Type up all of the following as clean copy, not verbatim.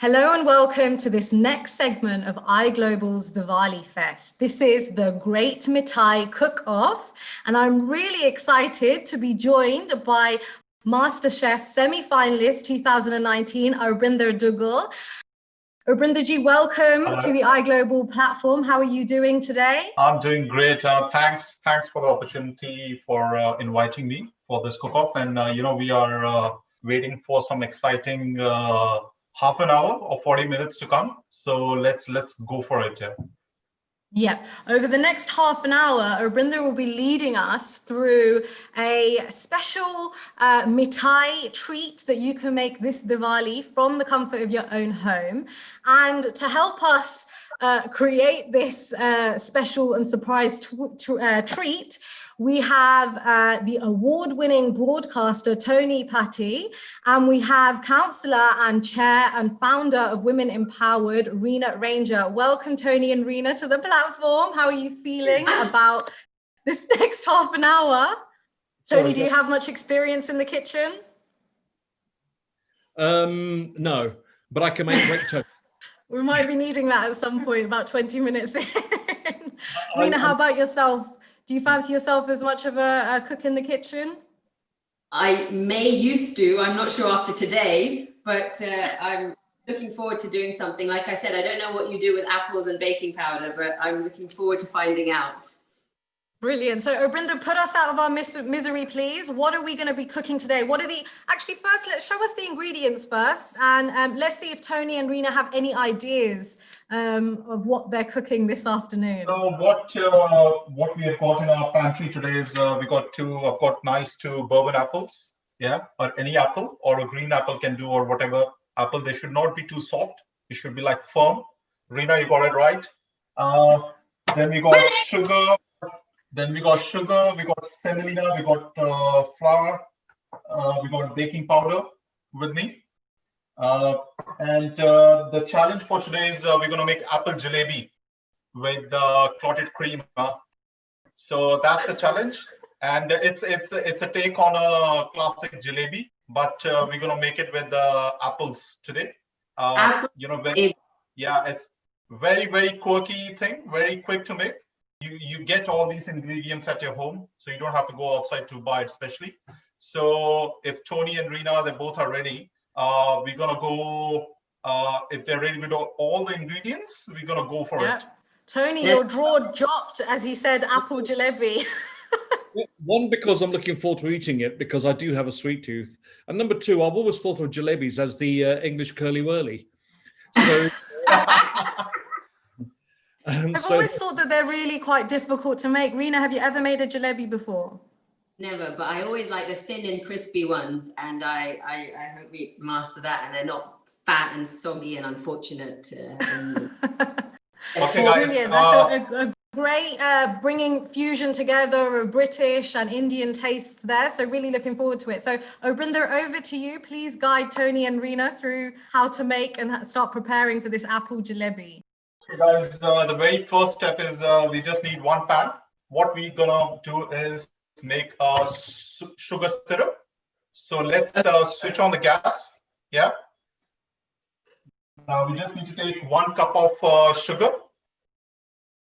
Hello and welcome to this next segment of iGlobal's Diwali Fest. This is the Great Mithai Cook-Off, and I'm really excited to be joined by MasterChef semi-finalist 2019, Arbinder Dugal. Arbinderji, welcome to the iGlobal platform. How are you doing today? I'm doing great. Thanks for the opportunity for inviting me for this cook-off. And we are waiting for some exciting half an hour or 40 minutes to come. So let's go for it. Yeah, over the next half an hour, Arbinder will be leading us through a special Mithai treat that you can make this Diwali from the comfort of your own home. And to help us create this special and surprise treat, we have the award-winning broadcaster, Tony Patti, and we have councillor and chair and founder of Women Empowered, Reena Ranger. Welcome, Tony and Reena, to the platform. How are you feeling about this next half an hour? Tony, do you have much experience in the kitchen? No, but I can make great toast. We might be needing that at some point, about 20 minutes in. Reena, how about yourself? Do you fancy yourself as much of a cook in the kitchen? I used to, I'm not sure after today, but I'm looking forward to doing something. Like I said, I don't know what you do with apples and baking powder, but I'm looking forward to finding out. Brilliant. So Arbinder, put us out of our misery, please. What are we going to be cooking today? Actually, first, let's show us the ingredients first. And let's see if Tony and Reena have any ideas of what they're cooking this afternoon. So what we have got in our pantry today is I've got nice two bourbon apples. Yeah, or any apple or a green apple can do, or whatever apple. They should not be too soft. It should be like firm. Reena, you got it right. Then we got sugar. Then we got semolina, we got flour, we got baking powder with me. And the challenge for today is we're going to make apple jalebi with clotted cream. So that's the challenge. And it's a take on a classic jalebi, but we're going to make it with apples today. It's very, very quirky thing, very quick to make. You get all these ingredients at your home, so you don't have to go outside to buy it, especially. So if Tony and Reena, they both are ready, we're gonna go. If they're ready with all the ingredients, we're gonna go for it. Tony, your jaw dropped as he said apple jalebi. One, because I'm looking forward to eating it, because I do have a sweet tooth, and number two, I've always thought of jalebis as the English curly whirly. So. I've always thought that they're really quite difficult to make. Reena, have you ever made a jalebi before? Never, but I always like the thin and crispy ones, and I hope we master that, and they're not fat and soggy and unfortunate. Okay, guys. Brilliant. That's a great bringing fusion together of British and Indian tastes there. So really looking forward to it. So Arbinder, over to you. Please guide Tony and Reena through how to make and start preparing for this apple jalebi. Guys, the very first step is we just need one pan. What we're gonna do is make a sugar syrup. So let's switch on the gas. Yeah. Now we just need to take 1 cup of sugar.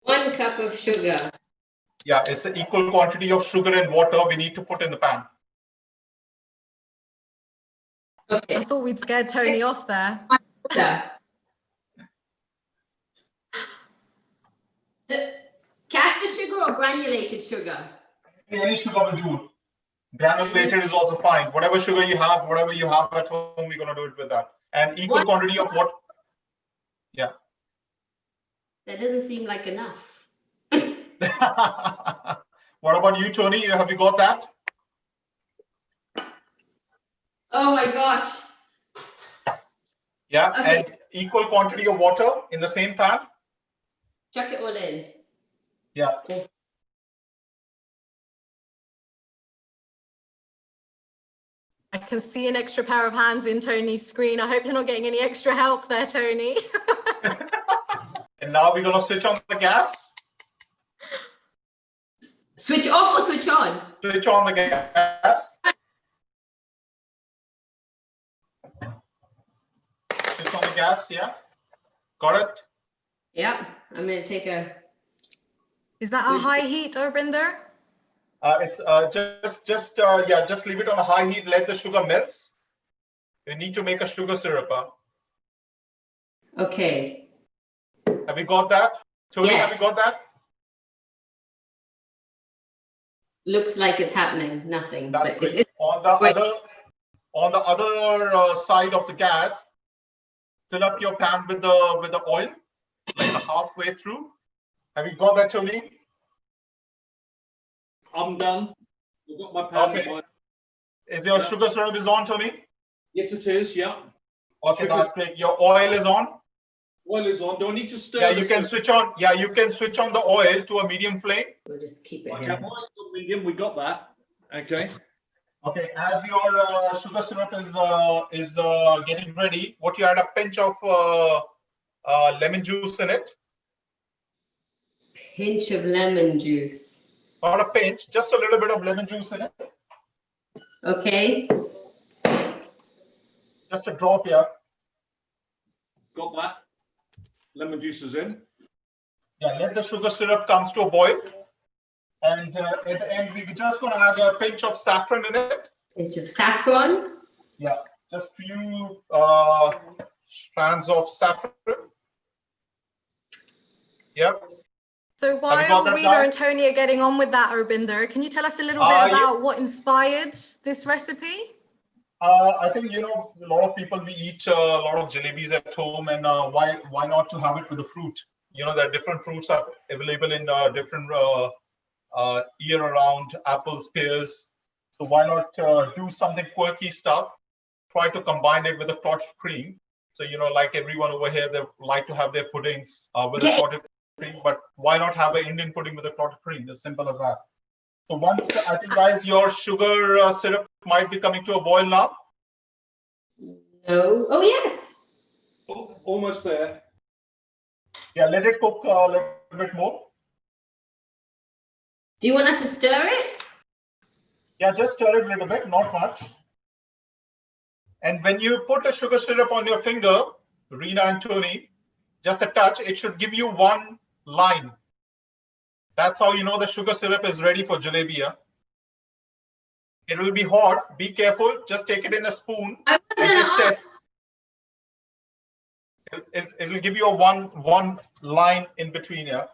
1 cup of sugar. Yeah, it's an equal quantity of sugar and water we need to put in the pan. Okay. I thought we'd scared Tony off there. Caster sugar or granulated sugar? Any sugar will do. Granulated is also fine. Whatever sugar you have, whatever you have at home, we're gonna do it with that. And equal quantity of what? Yeah. That doesn't seem like enough. What about you, Tony? Have you got that? Oh my gosh. Yeah, okay. And equal quantity of water in the same pan. Chuck it all in. Yeah. I can see an extra pair of hands in Tony's screen. I hope you're not getting any extra help there, Tony. And now we're going to switch on the gas. Switch off or switch on? Switch on the gas. Switch on the the gas. Yeah. Got it? Yeah, I'm going to take a. Is that a high heat, Arbinder? It's just leave it on a high heat. Let the sugar melts. We need to make a sugar syrup. Okay. Have you got that? Tony, Yes. have you got that? Looks like it's happening. Nothing. That's But great. it's On the other side of the gas, fill up your pan with the oil, like halfway through. Have you got that, Tony? I'm done. I've got my pan. Okay. Is your sugar syrup is on, Tony? Yes, it is. Yeah. Okay, that's great. Your oil is on. Oil is on. Do I need to stir? Yeah, you can switch on. Yeah, you can switch on the oil to a medium flame. we'll just keep it Okay, here. oil on medium. We got that. Okay. Okay, as your sugar syrup is getting ready, what you add a pinch of lemon juice in it. Pinch of lemon juice. Not a pinch, just a little bit of lemon juice in it. Okay. Just a drop here. Got that. Lemon juice is in. Yeah, let the sugar syrup comes to a boil. And at the end, we're just going to add a pinch of saffron in it. Pinch of saffron. Yeah, just few strands of saffron. Yep. So while Rena and Tony are getting on with that, Arbinder, can you tell us a little bit about what inspired this recipe? I think, you know, a lot of people, we eat a lot of jalebis at home, and why not to have it with the fruit? You know, there are different fruits are available in different year-round, apples, pears. So why not do something quirky stuff? Try to combine it with a clotted cream. So, you know, like everyone over here, they like to have their puddings with a clotted cream, but why not have an Indian pudding with a clotted cream? As simple as that. So once, I think, guys, your sugar syrup might be coming to a boil now. No. Oh, yes. Almost there. Yeah, let it cook a little bit more. Do you want us to stir it? Yeah, just stir it a little bit, not much. And when you put a sugar syrup on your finger, Rena and Tony, just a touch, it should give you one line. That's how you know the sugar syrup is ready for jalebi. It will be hot. Be careful. Just take it in a spoon and just test. It will give you a one line in between. Yeah.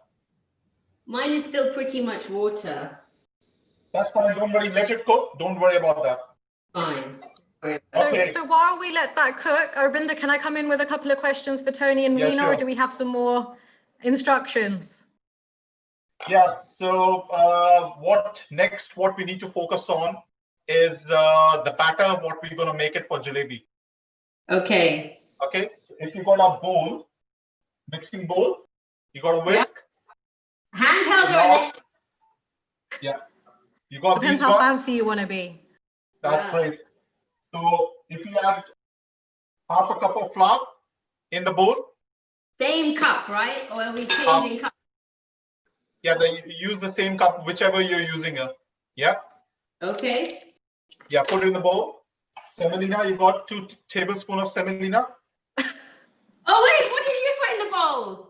Mine is still pretty much water. That's fine. Don't worry. Let it cook. Don't worry about that. Fine. Okay. So while we let that cook, Arbinder, can I come in with a couple of questions for Tony and Rena, or do we have some more instructions? Yeah, so what we need to focus on is the batter, what we're going to make it for jalebi. Okay. Okay, so if you got a bowl, mixing bowl, you got a whisk. Yeah. Handheld or electric? Yeah, you got Depends these how ones. fancy you want to be. That's great. So if you add half a cup of flour in the bowl. Same cup, right? Or are we changing cup? Yeah, you use the same cup, whichever you're using. Yeah. Okay. Yeah, put it in the bowl. Semolina, you got 2 tablespoons of semolina. Oh wait, what did you put in the bowl?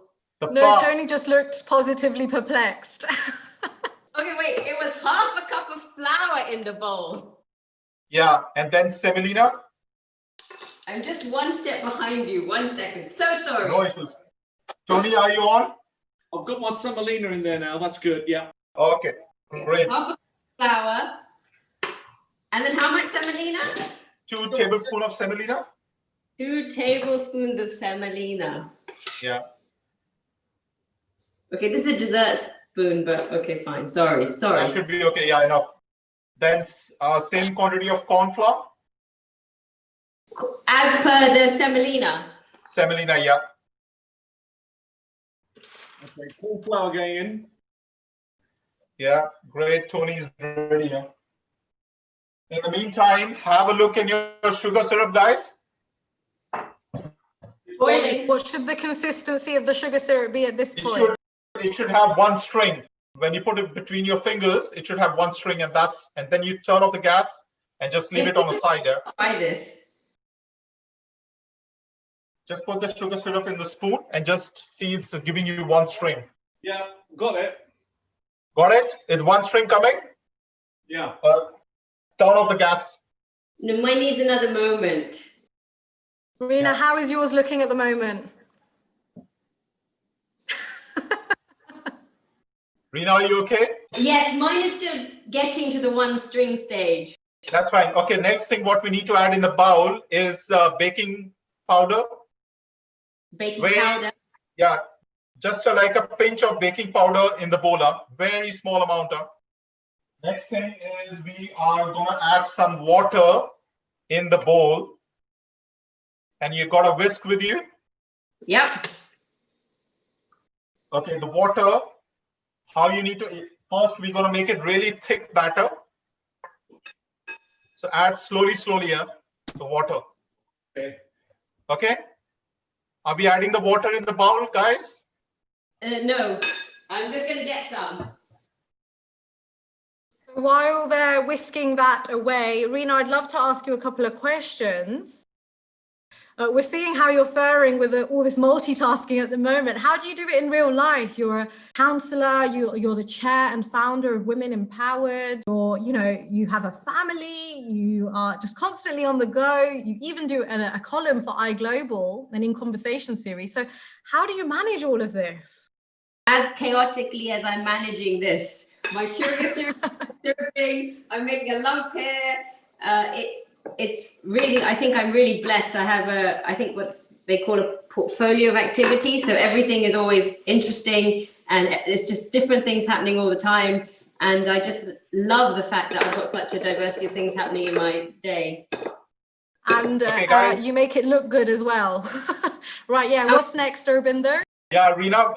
No, Tony just looked positively perplexed. Okay, wait, it was half a cup of flour in the bowl. Yeah, and then semolina. I'm just one step behind you. 1 second. So sorry. No issues. Tony, are you on? I've got my semolina in there now. That's good. Yeah. Okay, great. Half a cup of flour. And then how much semolina? 2 tablespoons of semolina. 2 tablespoons of semolina. Yeah. Okay, this is a dessert spoon, but okay, fine. Sorry. That should be okay. Yeah, enough. Then same quantity of corn flour. As per the semolina. Semolina, yeah. Okay, corn flour going in. Yeah, great. Tony's ready. Yeah. In the meantime, have a look in your sugar syrup, guys. Boiling. What should the consistency of the sugar syrup be at this point? It should have one string. When you put it between your fingers, it should have one string, and then you turn off the gas and just leave it on the side. Yeah. Try this. Just put the sugar syrup in the spoon and just see it's giving you one string. Yeah, got it. Got it? Is one string coming? Yeah. Turn off the gas. No, mine needs another moment. Rina, Yeah. how is yours looking at the moment? Rina, are you okay? Yes, mine is still getting to the one string stage. That's fine. Okay, next thing what we need to add in the bowl is baking powder. Baking powder. Yeah, just like a pinch of baking powder in the bowl, very small amount. Next thing is we are gonna add some water in the bowl. And you got a whisk with you? Yep. Okay, the water, how you need to, first we're gonna make it really thick batter. So add slowly, the water. Okay. Okay? Are we adding the water in the bowl, guys? No, I'm just gonna get some. While they're whisking that away, Rina, I'd love to ask you a couple of questions. We're seeing how you're faring with all this multitasking at the moment. How do you do it in real life? You're a counselor, you're the chair and founder of Women Empowered, or you have a family, you are just constantly on the go. You even do a column for iGlobal, an In Conversation series. So how do you manage all of this? As chaotically as I'm managing this, my sugar syruping, I'm making a lump here. It's really, I think I'm really blessed. I have I think what they call a portfolio of activities. So everything is always interesting and it's just different things happening all the time. And I just love the fact that I've got such a diversity of things happening in my day. And Okay, guys. You make it look good as well. Right, yeah, what's next, Urbinder? Yeah, Rina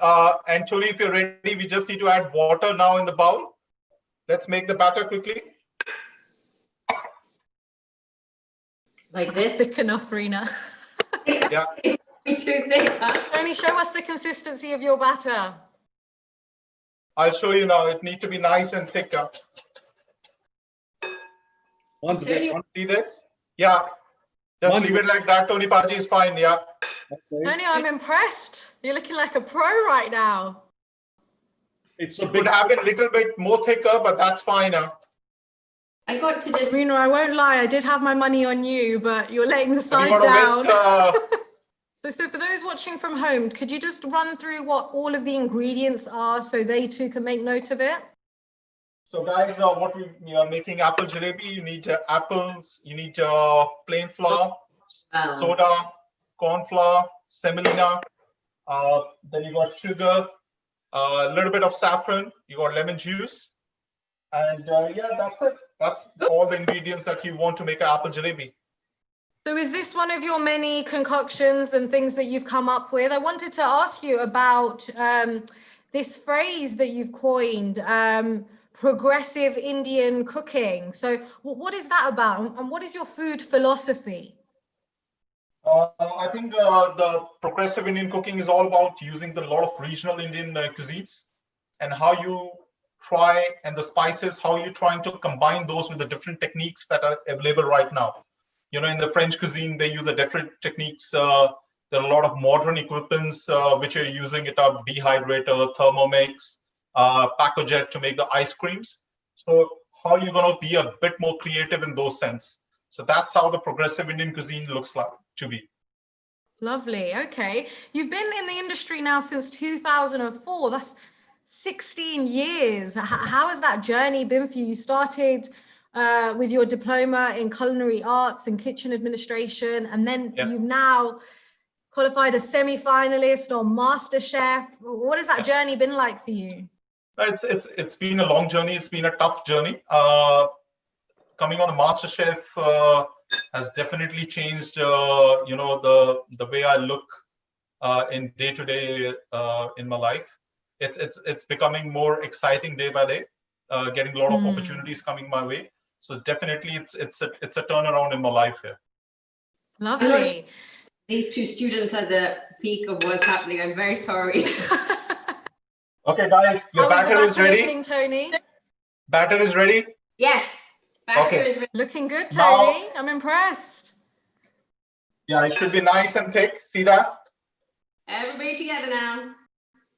and Tony, if you're ready, we just need to add water now in the bowl. Let's make the batter quickly. Like this? Thick enough, Rina. Yeah. Too thick, huh? Tony, show us the consistency of your batter. I'll show you now. It needs to be nice and thick. See this? Yeah. Just leave it like that. Tony Paji is fine. Yeah. Okay. Tony, I'm impressed. You're looking like a pro right now. It's a It big. would have been a little bit more thicker, but that's fine. I got to just... Rina, I won't lie, I did have my money on you, but you're letting the You side got down. to So for those watching from home, could you just run through what all of the ingredients are so they too can make note of it? So guys, what we are making apple jalebi, you need apples, you need plain flour, soda, corn flour, semolina, then you got sugar, a little bit of saffron, you got lemon juice, and yeah, that's it. That's all the ingredients that you want to make an apple jalebi. So is this one of your many concoctions and things that you've come up with? I wanted to ask you about this phrase that you've coined, progressive Indian cooking. So what is that about? And what is your food philosophy? I think the progressive Indian cooking is all about using a lot of regional Indian cuisines and how you try, and the spices, how you're trying to combine those with the different techniques that are available right now. In the French cuisine, they use a different techniques. There are a lot of modern equipments which are using it up, dehydrator, Thermomix, Pacojet to make the ice creams. So how are you going to be a bit more creative in those sense? So that's how the progressive Indian cuisine looks like to be. Lovely. Okay. You've been in the industry now since 2004. That's 16 years. How has that journey been for you? You started with your diploma in culinary arts and kitchen administration, and then you've now qualified as semi-finalist on MasterChef. What has that journey been like for you? It's been a long journey. It's been a tough journey. Coming on the MasterChef has definitely changed, the way I look in day to day in my life. It's becoming more exciting day by day. Getting a lot of opportunities coming my way. So definitely, it's a turnaround in my life here. Lovely. These two students are the peak of what's happening. I'm very sorry. Okay, guys, your batter is ready. Looking, Tony? Batter is ready. Yes. Batter is ready. Looking good, Tony. Now, I'm impressed. Yeah, it should be nice and thick. See that? Everybody together now.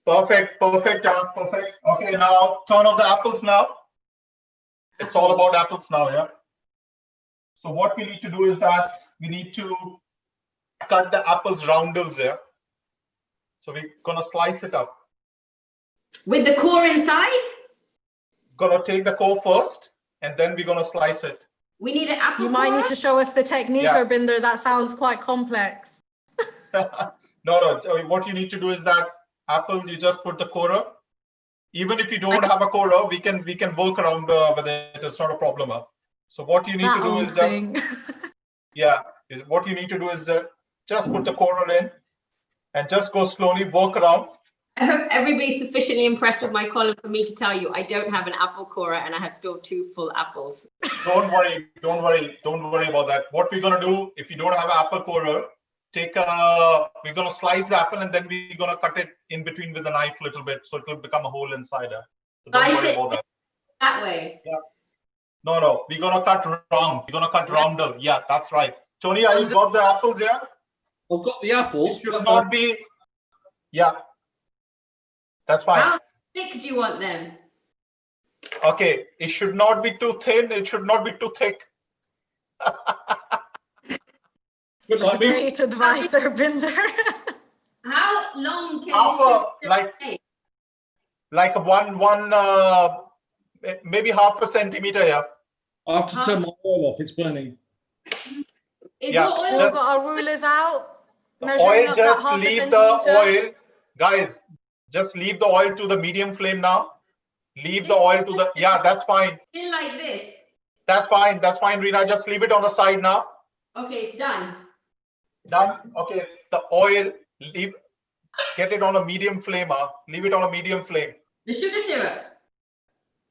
Perfect, perfect, perfect. Okay, now turn off the apples now. It's all about apples now, yeah. So what we need to do is that we need to cut the apples roundels, yeah. So we're gonna slice it up. With the core inside? Gonna take the core first, and then we're gonna slice it. We need an apple You might need core? to show us the technique, Yeah. Urbinder. That sounds quite complex. No. What you need to do is that apple, you just put the core. Even if you don't have a core, we can work around with it. It's not a problem. So what you need to do is just what you need to do is just put the core in and just go slowly, work around. I hope everybody's sufficiently impressed with my column for me to tell you I don't have an apple core and I have still 2 full apples. Don't worry about that. What we're gonna do, if you don't have an apple core, we're gonna slice the apple and then we're gonna cut it in between with a knife a little bit, so it will become a hole inside. So don't worry about that. That way. Yeah. No, we're gonna cut round. We're gonna cut roundel. Yeah, that's right. Tony, you got the apples? Yeah. I've got the apples. It should not be. Yeah. That's fine. How thick do you want them? Okay, it should not be too thin. It should not be too thick. Good like me. Great advice, Urbinder. How long can this take? Like one maybe half a centimeter, yeah. I have to turn my oil off. It's burning. Is Yeah, your oil We've got our rulers out. The Measuring oil, up just that half a leave centimeter. the oil, guys. Just leave the oil to the medium flame now. Leave the oil to the, yeah, that's fine. in like this? That's fine, Rina. Just leave it on the side now. Okay, it's done. Done. Okay, the oil, get it on a medium flame. Leave it on a medium flame. The sugar syrup.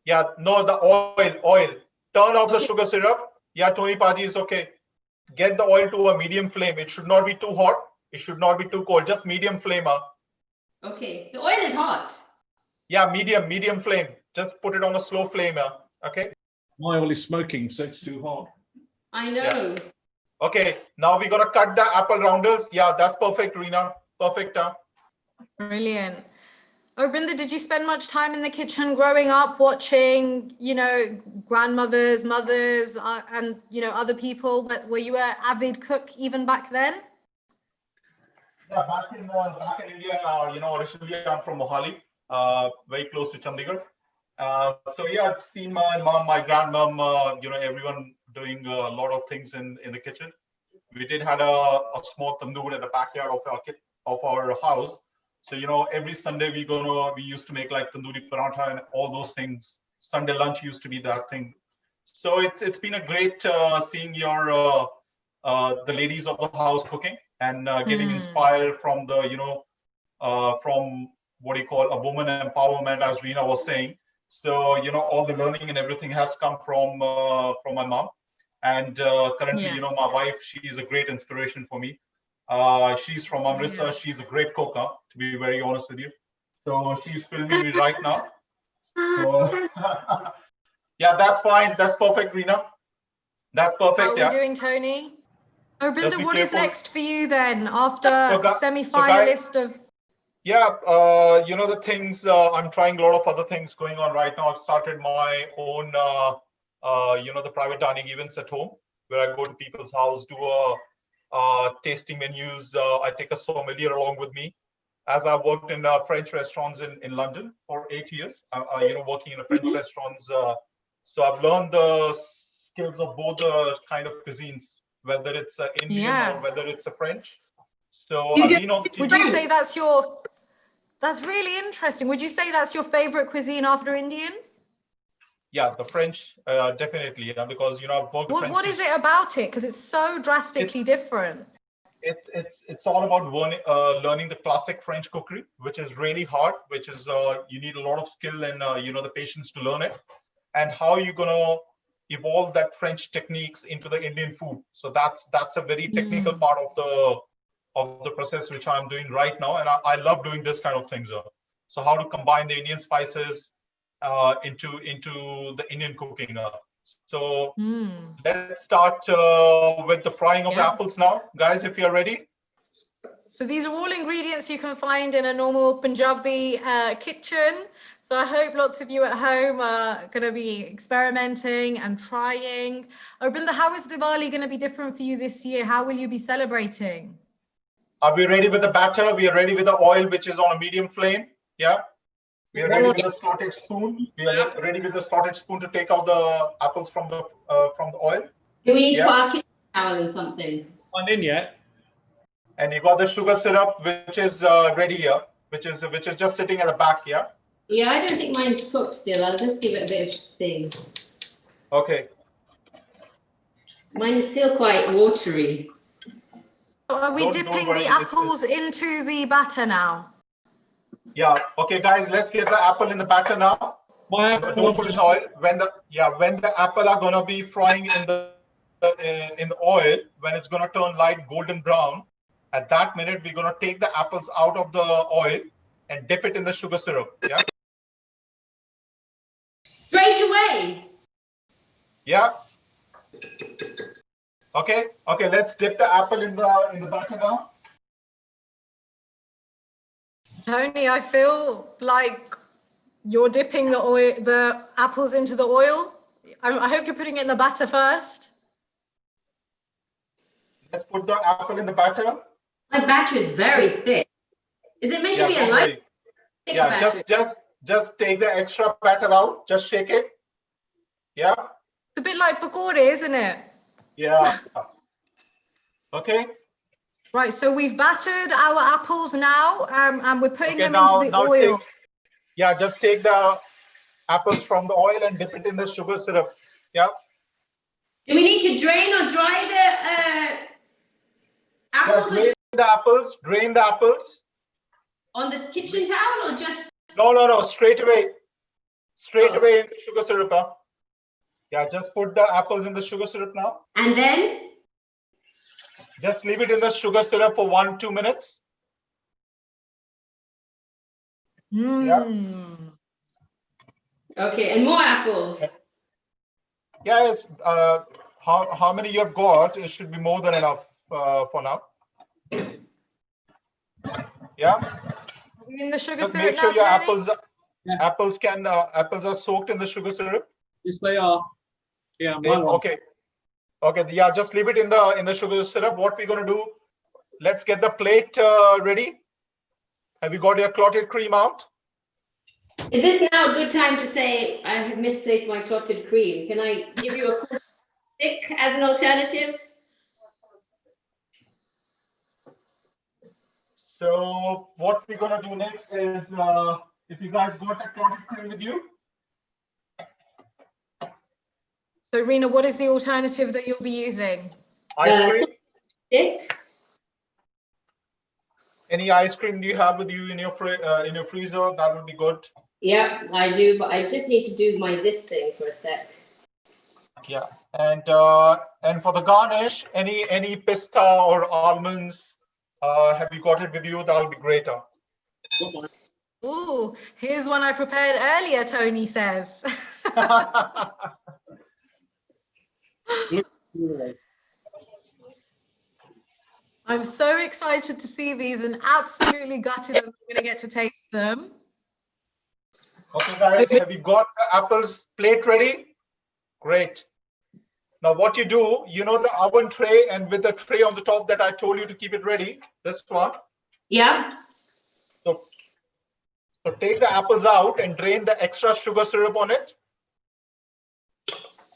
Yeah, no, the oil. Turn off the Okay. sugar syrup. Yeah, Tony Paji is okay. Get the oil to a medium flame. It should not be too hot. It should not be too cold. Just medium flame. Okay, the oil is hot. Yeah, medium flame. Just put it on a slow flame. Okay. My oil is smoking, so it's too hot. I know. Okay, now we're gonna cut the apple roundels. Yeah, that's perfect, Rina. Perfect. Brilliant. Urbinder, did you spend much time in the kitchen growing up watching, grandmothers, mothers, and, other people? But were you an avid cook even back then? Yeah, back in India, originally I'm from Mohali, very close to Chandigarh. So yeah, I've seen my mom, my grandmom, everyone doing a lot of things in the kitchen. We did had a small tandoor in the backyard of our house. So every Sunday we used to make like tandoori paratha and all those things. Sunday lunch used to be that thing. So it's been a great seeing the ladies of the house cooking and getting inspired from the from what you call a woman empowerment, as Rina was saying. So all the learning and everything has come from my mom, and currently my wife, she's a great inspiration for me. She's from Amritsar. She's a great cook, to be very honest with you. So she's filming me right now. So, yeah, that's fine. That's perfect, Rina. That's perfect. How are we doing, Tony? Urbinder, what is careful. next for you then after semi-finalist of? Yeah, the things, I'm trying a lot of other things going on right now. I've started my own, the private dining events at home, where I go to people's house, do tasting menus. I take a sommelier along with me. As I've worked in French restaurants in London for 8 years, working in a French restaurants. So I've learned the skills of both the kind of cuisines, whether it's Indian or whether it's a French. So I've been on the TV. Would you say that's really interesting. Would you say that's your favorite cuisine after Indian? Yeah, the French, definitely, because I've worked with French. What is it about it? Because it's so drastically different. It's all about learning the classic French cookery, which is really hard, which is you need a lot of skill and the patience to learn it, and how you're gonna evolve that French techniques into the Indian food. So that's a very technical part of the process which I'm doing right now, and I love doing this kind of things. So how to combine the Indian spices into the Indian cooking. So Mm. let's start with the frying of the apples now. Guys, if you're ready. So these are all ingredients you can find in a normal Punjabi kitchen. So I hope lots of you at home are going to be experimenting and trying. Arbinder, how is Diwali going to be different for you this year? How will you be celebrating? Are we ready with the batter? We are ready with the oil, which is on a medium flame. Yeah. We are ready with the slotted spoon. We are ready with the slotted spoon to take out the apples from the oil. Do we need to put our kitchen towel in something? Not in yet. And you got the sugar syrup, which is ready here, which is just sitting at the back. Yeah. Yeah, I don't think mine's cooked still. I'll just give it a bit of thing. Okay. Mine is still quite watery. Are we Don't dipping worry, the apples into the batter now? Yeah. Okay, guys, let's get the apple in the batter now. Don't put in the oil. When the apple are gonna be frying in the oil, when it's gonna turn light golden brown, at that minute we're gonna take the apples out of the oil and dip it in the sugar syrup. Yeah. Straight away. Yeah. Okay. Okay. Let's dip the apple in the batter now. Tony, I feel like you're dipping the apples into the oil. I hope you're putting it in the batter first. Let's put the apple in the batter. My batter is very thick. Is it meant to be a light? Thick batter? just take the extra batter out. Just shake it. Yeah. It's a bit like pakora, isn't it? Yeah. Okay. Right, so we've battered our apples now, and we're putting them into the oil. Just take the apples from the oil and dip it in the sugar syrup. Yeah. Do we need to drain or dry the apples? Yeah, drain the apples. On the kitchen towel or just? No, straight away. Straight away in the sugar syrup. Huh? Yeah, just put the apples in the sugar syrup now. And then? Just leave it in the sugar syrup for 1-2 minutes. Mm. Yeah. Okay, and more apples. Yes. How many you have got? It should be more than enough for now. Yeah. In the sugar Just syrup make sure now, your Tony? apples are soaked in the sugar syrup. Yes, they are. Yeah. Okay. Okay. Yeah. Just leave it in the sugar syrup. What we're gonna do? Let's get the plate ready. Have you got your clotted cream out? Is this now a good time to say I have misplaced my clotted cream? Can I give you a stick as an alternative? So what we're gonna do next is, if you guys got a clotted cream with you. So, Rina, what is the alternative that you'll be using? Ice cream. Stick. Any ice cream do you have with you in your freezer? That would be good. Yeah, I do, but I just need to do this thing for a sec. Yeah, and for the garnish, any pista or almonds, have you got it with you? That'll be great. Ooh, here's one I prepared earlier, Tony says. I'm so excited to see these and absolutely gutted I'm going to get to taste them. Okay, guys, have you got the apples plate ready? Great. Now what you do, the oven tray, and with the tray on the top that I told you to keep it ready, this one. Yeah. So take the apples out and drain the extra sugar syrup on it.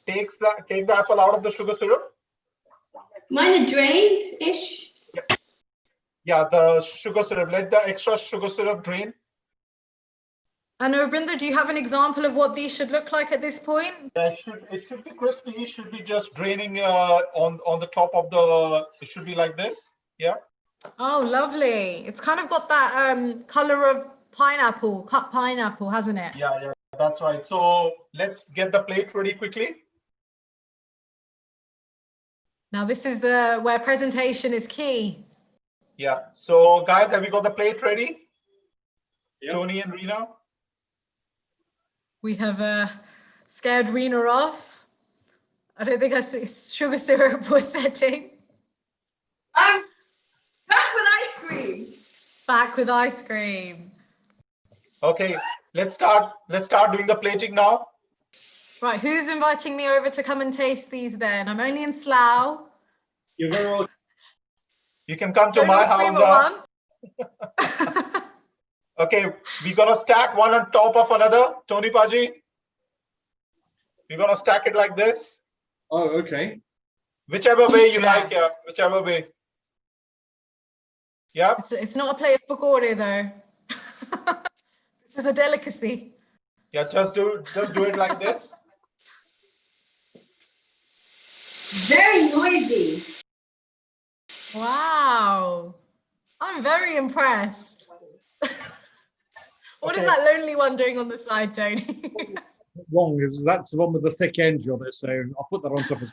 Take the apple out of the sugar syrup. Mine are drained-ish. Yeah, the sugar syrup. Let the extra sugar syrup drain. And Arbinder, do you have an example of what these should look like at this point? Yeah, it should be crispy. It should be just draining on the top of the. It should be like this. Yeah. Oh, lovely. It's kind of got that color of pineapple, cut pineapple, hasn't it? Yeah, that's right. So let's get the plate ready quickly. Now this is where presentation is key. Yeah. So guys, have you got the plate ready? Yep. Tony and Rina. We have scared Rina off. I don't think sugar syrup was setting. I'm back with ice cream. Back with ice cream. Okay, let's start doing the plating now. Right, who's inviting me over to come and taste these then? I'm only in Slough. You're very welcome. You can come to Don't my all scream house. at once. Okay, we're gonna stack one on top of another. Tony Paji, we're gonna stack it like this. Oh, okay. Whichever way you Yeah. like, yeah. Whichever way. Yeah. It's not a plate of pakore though. This is a delicacy. Yeah. Just do it like this. Very noisy. Wow. I'm very impressed. What is Okay. that lonely one doing on the side, Tony? Wrong. That's the one with the thick edge on it. So I'll put that on top of.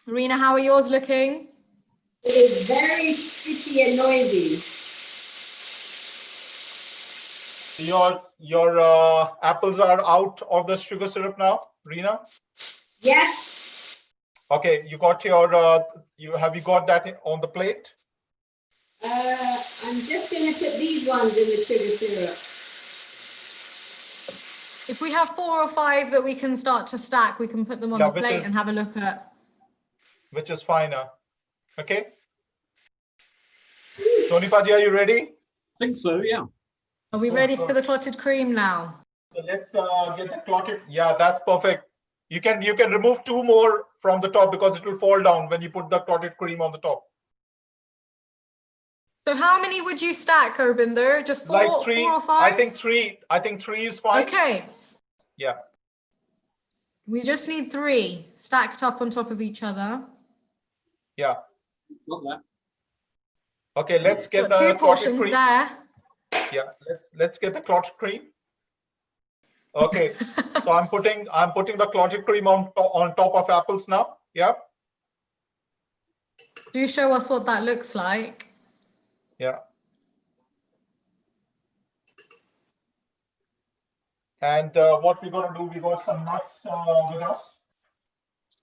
Rena, how are yours looking? It is very sticky and noisy. Your apples are out of the sugar syrup now, Rena. Yes. Okay, you got your have you got that on the plate? I'm just going to put these ones in the sugar syrup. If we have 4 or 5 that we can start to stack, we can put them on Yeah, the plate and have a look at. Which is fine now. Okay. Tony Paji, are you ready? I think so. Yeah. Are we ready for the clotted cream now? So let's get the clotted. Yeah, that's perfect. You can remove 2 more from the top because it will fall down when you put the clotted cream on the top. So how many would you stack, Urbinder? Just 4, Like 3. 4 or 5? I think 3. I think 3 is fine. Okay. Yeah. We just need 3 stacked up on top of each other. Yeah. Got that. Okay, let's get Got the 2 clotted portions cream. there. Yeah, let's get the clotted cream. Okay, so I'm putting the clotted cream on top of apples now. Yeah. Do show us what that looks like. Yeah. And what we're gonna do, we got some nuts with us,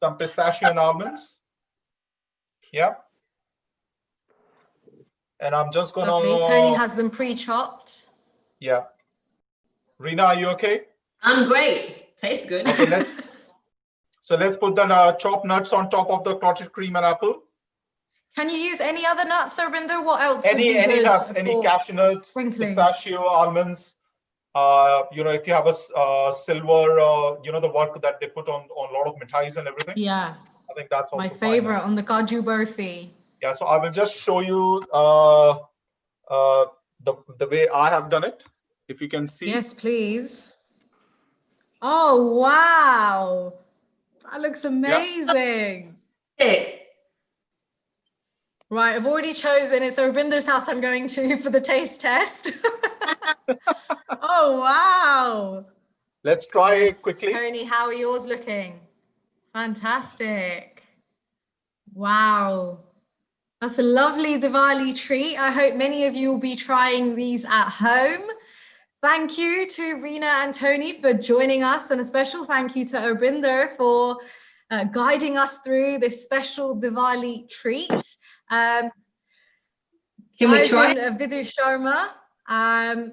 some pistachio and almonds. Yeah. And I'm just gonna. Lovely. Tony has them pre-chopped. Yeah. Rena, are you okay? I'm great. Tastes good. Okay, let's put the chopped nuts on top of the clotted cream and apple. Can you use any other nuts, Urbinder? What else would be Any good nuts, any for cashew nuts, sprinkling? pistachio, almonds. If you have a silver, the work that they put on a lot of mithais and everything. Yeah. I think that's also My fine. favorite on the Kaju Burfi. Yeah, so I will just show you the way I have done it. If you can see. Yes, please. Oh, wow. That looks amazing. Thick. Right, I've already chosen. It's Urbinder's house I'm going to for the taste test. Oh, wow. Let's try Yes. it quickly. Tony, how are yours looking? Fantastic. Wow. That's a lovely Diwali treat. I hope many of you will be trying these at home. Thank you to Rena and Tony for joining us, and a special thank you to Urbinder for guiding us through this special Diwali treat. Can we try? I've been Vidhu Sharma, and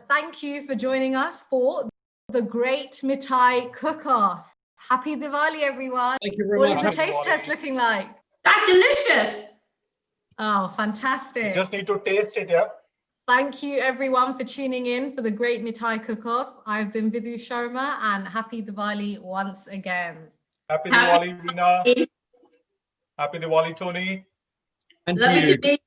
thank you for joining us for the Great Mithai Cook-Off. Happy Diwali, everyone. Thank you very What much. is the Happy taste Diwali. test looking like? That's delicious. Oh, You fantastic. just need to taste it, yeah. Thank you everyone for tuning in for the Great Mithai Cook-Off. I've been Vidhu Sharma, and happy Diwali once again. Happy Happy Diwali, Rena. Diwali. Happy Diwali, Tony. And Love to you you. to be.